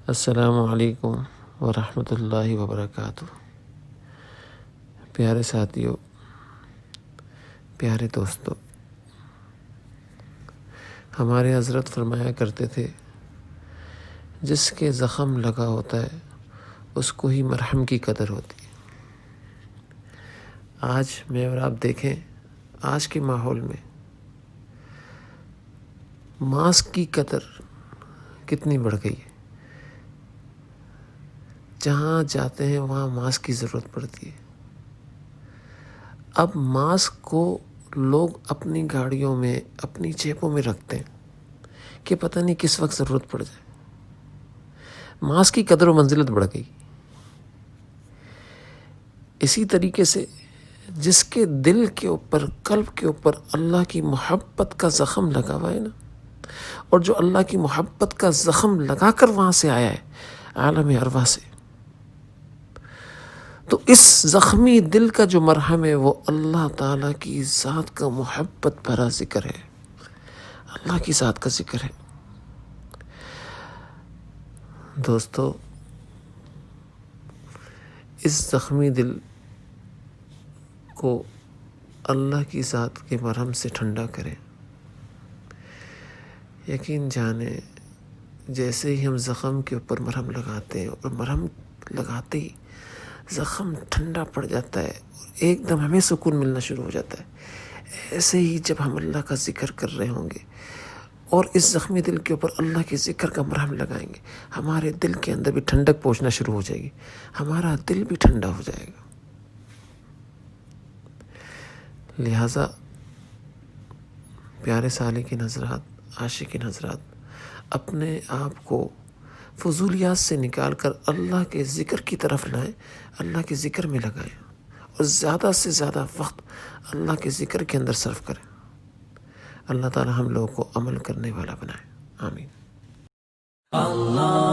السلام علیکم ورحمۃ اللہ وبرکاتہ۔ پیارے ساتھیوں، پیارے دوستوں، ہمارے حضرت فرمایا کرتے تھے، جس کے زخم لگا ہوتا ہے اس کو ہی مرہم کی قدر ہوتی ہے۔ آج میں اور آپ دیکھیں، آج کے ماحول میں ماسک کی قدر کتنی بڑھ گئی ہے۔ جہاں جاتے ہیں وہاں ماسک کی ضرورت پڑتی ہے۔ اب ماسک کو لوگ اپنی گاڑیوں میں، اپنی جیبوں میں رکھتے ہیں کہ پتہ نہیں کس وقت ضرورت پڑ جائے۔ ماسک کی قدر و منزلت بڑھ گئی۔ اسی طریقے سے جس کے دل کے اوپر، قلب کے اوپر اللہ کی محبت کا زخم لگا ہوا ہے نا، اور جو اللہ کی محبت کا زخم لگا کر وہاں سے آیا ہے، عالم ارواح سے، تو اس زخمی دل کا جو مرہم ہے وہ اللہ تعالیٰ کی ذات کا محبت بھرا ذکر ہے، اللہ کی ذات کا ذکر ہے۔ دوستو، اس زخمی دل کو اللہ کی ذات کے مرہم سے ٹھنڈا کریں۔ یقین جانیں، جیسے ہی ہم زخم کے اوپر مرہم لگاتے ہیں اور مرہم لگاتے ہی زخم ٹھنڈا پڑ جاتا ہے اور ایک دم ہمیں سکون ملنا شروع ہو جاتا ہے، ایسے ہی جب ہم اللہ کا ذکر کر رہے ہوں گے اور اس زخمی دل کے اوپر اللہ کے ذکر کا مرہم لگائیں گے، ہمارے دل کے اندر بھی ٹھنڈک پہنچنا شروع ہو جائے گی، ہمارا دل بھی ٹھنڈا ہو جائے گا۔ لہٰذا پیارے سالکین حضرات، عاشقین حضرات، اپنے آپ کو فضولیات سے نکال کر اللہ کے ذکر کی طرف لائیں، اللہ کے ذکر میں لگائیں اور زیادہ سے زیادہ وقت اللہ کے ذکر کے اندر صرف کریں۔ اللہ تعالی ہم لوگوں کو عمل کرنے والا بنائے، آمین۔ اللہ